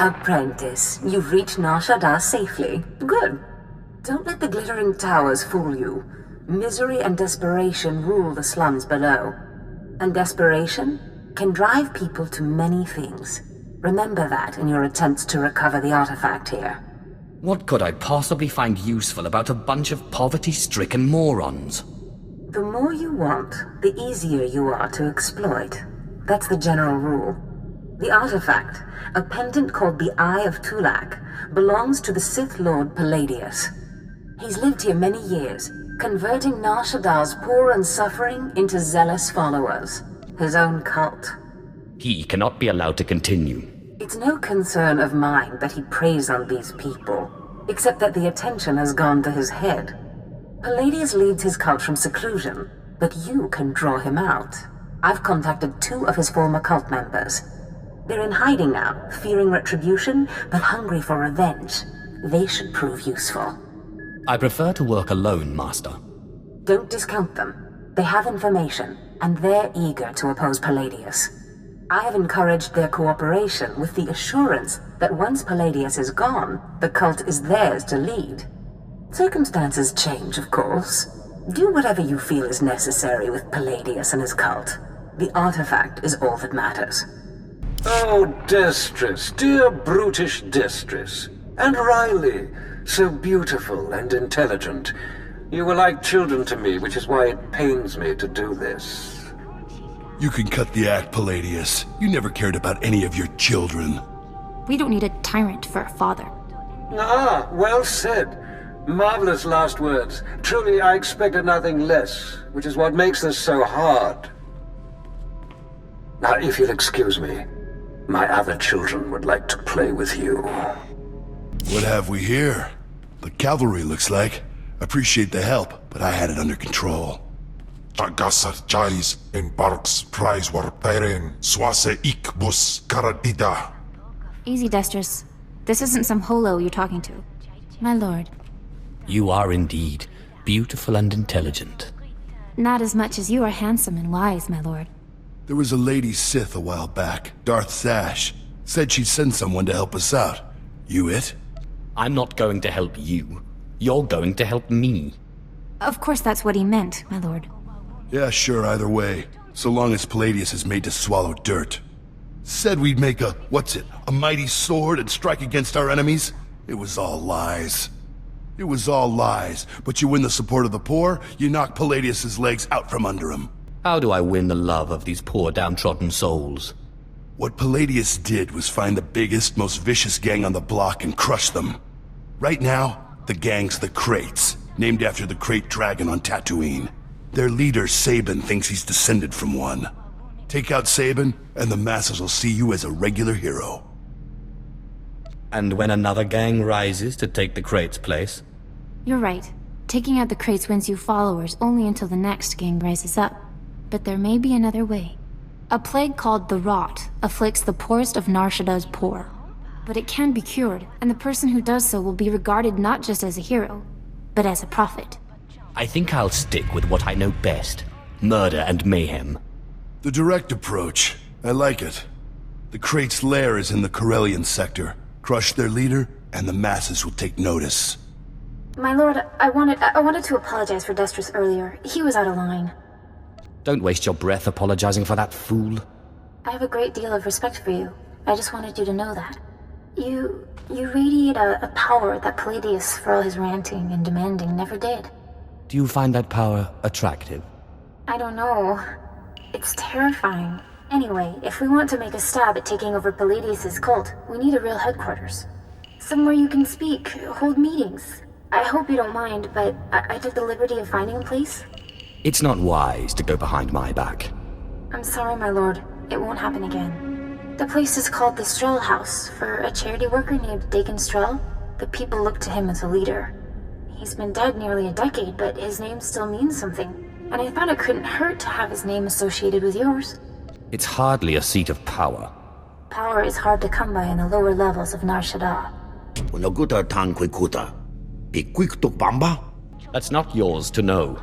Apprentice, you've reached Nar Shaddaa safely. Good. Don't let the glittering towers fool you. Misery and desperation rule the slums below. And desperation can drive people to many things. Remember that in your attempts to recover the artifact here. What could I possibly find useful about a bunch of poverty-stricken morons? The more you want, the easier you are to exploit. That's the general rule. The artifact, a pendant called the Eye of Tulak, belongs to the Sith Lord Palladius. He's lived here many years, converting Nar Shaddaa's poor and suffering into zealous followers. His own cult. He cannot be allowed to continue. It's no concern of mine that he preys on these people, except that the attention has gone to his head. Palladius leads his cult from seclusion, but you can draw him out. I've contacted 2 of his former cult members. They're in hiding now, fearing retribution, but hungry for revenge. They should prove useful. I prefer to work alone, Master. Don't discount them. They have information, and they're eager to oppose Palladius. I have encouraged their cooperation with the assurance that once Palladius is gone, the cult is theirs to lead. Circumstances change, of course. Do whatever you feel is necessary with Palladius and his cult. The artifact is all that matters. Oh, Destress, dear brutish Destress. And Riley, so beautiful and intelligent. You were like children to me, which is why it pains me to do this. You can cut the act, Palladius. You never cared about any of your children. We don't need a tyrant for a father. Ah, well said. Marvelous last words. Truly, I expected nothing less, which is what makes this so hard. Now, if you'll excuse me, my other children would like to play with you. What have we here? The cavalry, looks like. Appreciate the help, but I had it under control. Tagasar Jais embarks prize warperen swase ikbus karadida. Easy, Destress. This isn't some holo you're talking to. My lord. You are indeed beautiful and intelligent. Not as much as you are handsome and wise, my lord. There was a lady Sith a while back, Darth Sash. Said she'd send someone to help us out. You it? I'm not going to help you. You're going to help me. Of course that's what he meant, my lord. Yeah, sure, either way. So long as Palladius is made to swallow dirt. Said we'd make a mighty sword and strike against our enemies? It was all lies. It was all lies, but you win the support of the poor, you knock Palladius's legs out from under him. How do I win the love of these poor downtrodden souls? What Palladius did was find the biggest, most vicious gang on the block and crush them. Right now, the gang's the Crates, named after the Crate Dragon on Tatooine. Their leader, Sabin, thinks he's descended from one. Take out Sabin, and the masses will see you as a regular hero. And when another gang rises to take the Crate's place? You're right. Taking out the Crates wins you followers only until the next gang rises up. But there may be another way. A plague called the Rot afflicts the poorest of Nar Shaddaa's poor. But it can be cured, and the person who does so will be regarded not just as a hero, but as a prophet. I think I'll stick with what I know best. Murder and mayhem. The direct approach. I like it. The Crate's lair is in the Corellian sector. Crush their leader, and the masses will take notice. My lord, I wanted to apologize for Destress earlier. He was out of line. Don't waste your breath apologizing for that fool. I have a great deal of respect for you. I just wanted you to know that. You radiate a power that Palladius, for all his ranting and demanding, never did. Do you find that power attractive? I don't know. It's terrifying. Anyway, if we want to make a stab at taking over Palladius' cult, we need a real headquarters. Somewhere you can speak, hold meetings. I hope you don't mind, but I took the liberty of finding a place. It's not wise to go behind my back. I'm sorry, my lord. It won't happen again. The place is called the Strell House, for a charity worker named Dakin Strell. The people look to him as a leader. He's been dead nearly a decade, but his name still means something. And I thought it couldn't hurt to have his name associated with yours. It's hardly a seat of power. Power is hard to come by in the lower levels of Nar Shaddaa. That's not yours to know.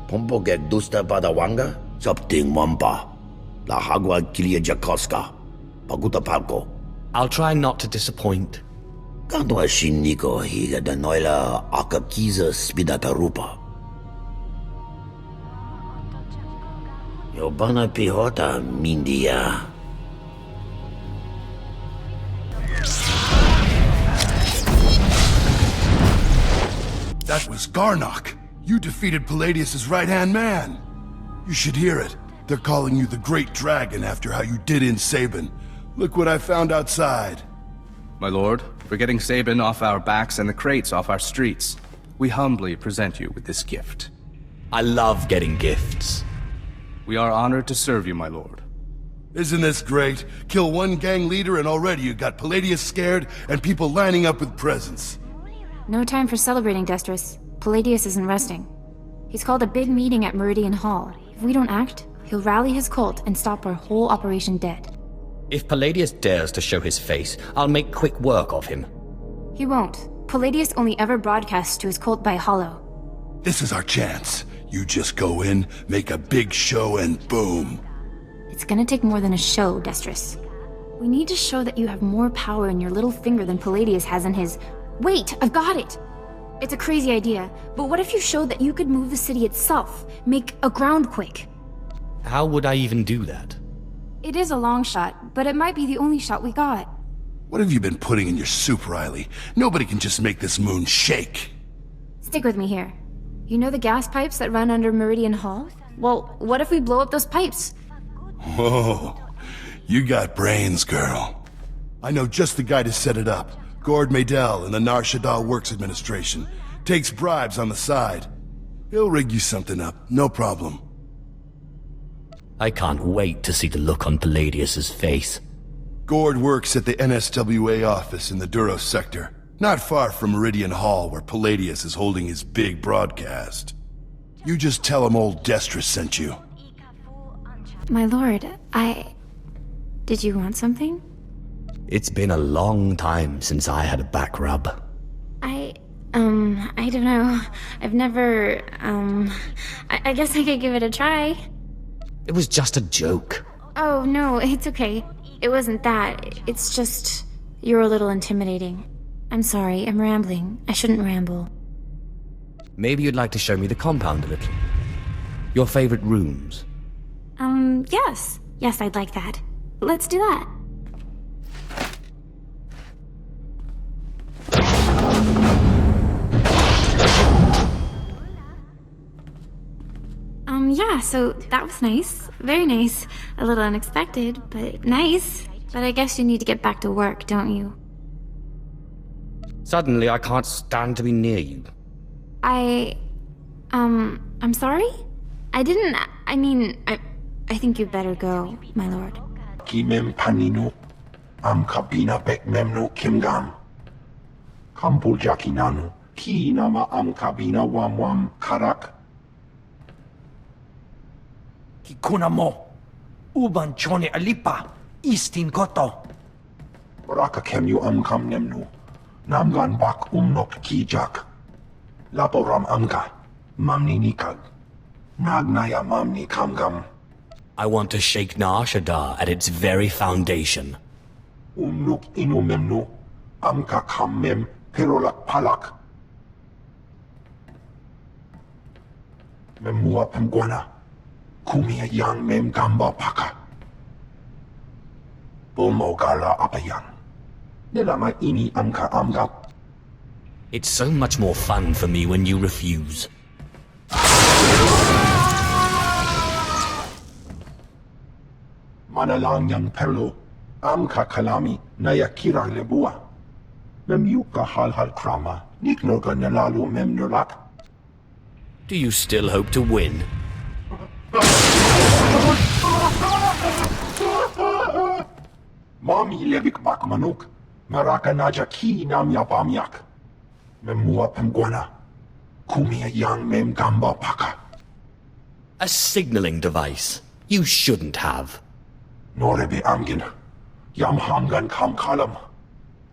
Pompogek dusta padawanga, subting wampa. La hagwa kilia jakoska. Paguta palko. I'll try not to disappoint. Kanto shiniko higa danoila akakiza spidatarupa. Yobana pihota mindia. That was Gar-Nok. You defeated Palladius' right-hand man. You should hear it. They're calling you the Great Dragon after how you did in Sabin. Look what I found outside. My lord, for getting Sabin off our backs and the crates off our streets, we humbly present you with this gift. I love getting gifts. We are honored to serve you, my lord. Isn't this great? Kill one gang leader and already you got Palladius scared and people lining up with presents. No time for celebrating, Destrus. Palladius isn't resting. He's called a big meeting at Meridian Hall. If we don't act, he'll rally his cult and stop our whole operation dead. If Palladius dares to show his face, I'll make quick work of him. He won't. Palladius only ever broadcasts to his cult by hollow. This is our chance. You just go in, make a big show, and boom. It's gonna take more than a show, Destrus. We need to show that you have more power in your little finger than Palladius has in his... Wait, I've got it! It's a crazy idea, but what if you showed that you could move the city itself? Make a groundquake? How would I even do that? It is a long shot, but it might be the only shot we got. What have you been putting in your soup, Riley? Nobody can just make this moon shake. Stick with me here. You know the gas pipes that run under Meridian Hall? Well, what if we blow up those pipes? Whoa, you got brains, girl. I know just the guy to set it up. Gord Maydell in the Nar Shaddaa Works Administration. Takes bribes on the side. He'll rig you something up, no problem. I can't wait to see the look on Palladius's face. Gord works at the NSWA office in the Duros sector, not far from Meridian Hall where Palladius is holding his big broadcast. You just tell him old Destrus sent you. My lord, Did you want something? It's been a long time since I had a back rub. I don't know. I've never, I guess I could give it a try. It was just a joke. Oh, no, it's okay. It wasn't that. It's just, you're a little intimidating. I'm sorry, I'm rambling. I shouldn't ramble. Maybe you'd like to show me the compound a little. Your favorite rooms. Yes. Yes, I'd like that. Let's do that. Yeah, so that was nice. Very nice. A little unexpected, but nice. But I guess you need to get back to work, don't you? Suddenly, I can't stand to be near you. I'm sorry? I think you'd better go, my lord. Kimem panino, am kabina bek memno kimgam. Kampul jakinano, ki nama am kabina wam karak. Kikuna mo, uban chone alipa, istin koto. Raka kemyu am kam nemnu, namgan bak umnok kijak. Laporam amga, mamni nikag. Nagnaya mamni kamgam. I want to shake Nar Shaddaa at its very foundation. Umnuk inu memnu, amka kammem perolak palak. Memua pemguana, kumia yang mem gamba paka. Bomogala apayan. Nelama ini amka amga. It's so much more fun for me when you refuse. Manalang yang perlo, amka kalami nayakira lebua. Memyuka hal krama, niknoga nalalu memnulak. Do you still hope to win? Mami lebik bak manuk, maraka naja ki nam yapamyak. Memua pemguana, kumia yang mem gamba paka. A signaling device. You shouldn't have. Norebe amgin, yam hamgan kam kalam,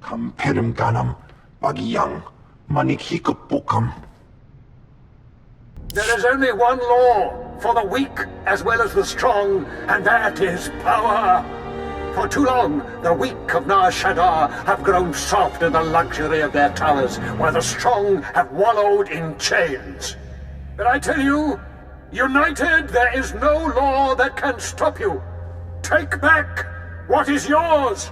kam perim ganam, bagiyang, manik hikupukam. There is only one law for the weak as well as the strong, and that is power. For too long, the weak of Nar Shaddaa have grown soft in the luxury of their towers, while the strong have wallowed in chains. But I tell you, united, there is no law that can stop you. Take back what is yours!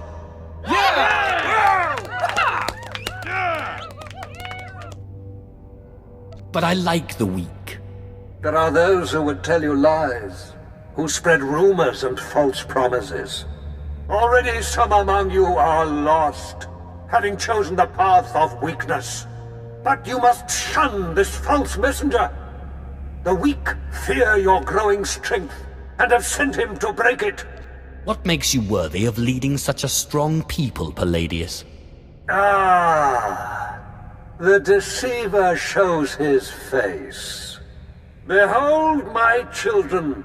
But I like the weak. There are those who would tell you lies, who spread rumors and false promises. Already some among you are lost, having chosen the path of weakness. But you must shun this false messenger. The weak fear your growing strength, and have sent him to break it. What makes you worthy of leading such a strong people, Palladius? Ah, the deceiver shows his face. Behold, my children.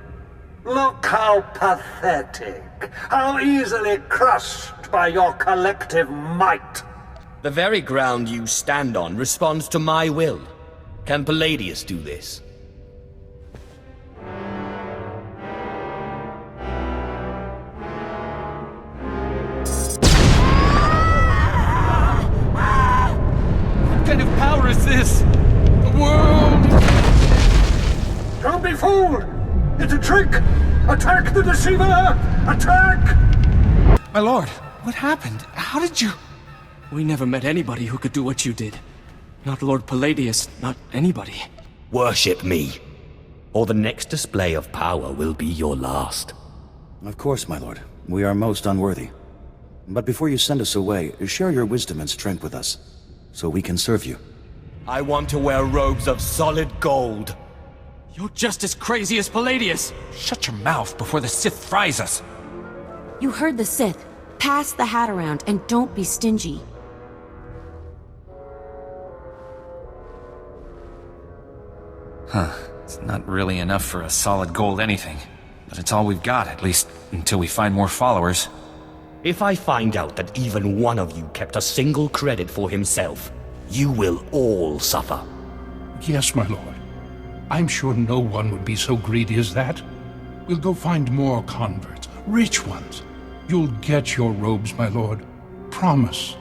Look how pathetic, how easily crushed by your collective might. The very ground you stand on responds to my will. Can Palladius do this? What kind of power is this? The world! Don't be fooled! It's a trick! Attack the deceiver! Attack! My lord, what happened? How did you... We never met anybody who could do what you did. Not Lord Palladius, not anybody. Worship me, or the next display of power will be your last. Of course, my lord. We are most unworthy. But before you send us away, share your wisdom and strength with us, so we can serve you. I want to wear robes of solid gold. You're just as crazy as Palladius! Shut your mouth before the Sith fries us! You heard the Sith. Pass the hat around and don't be stingy. Huh. It's not really enough for a solid gold anything. But it's all we've got, at least until we find more followers. If I find out that even one of you kept a single credit for himself, you will all suffer. Yes, my lord. I'm sure no one would be so greedy as that. We'll go find more converts, rich ones. You'll get your robes, my lord. Promise.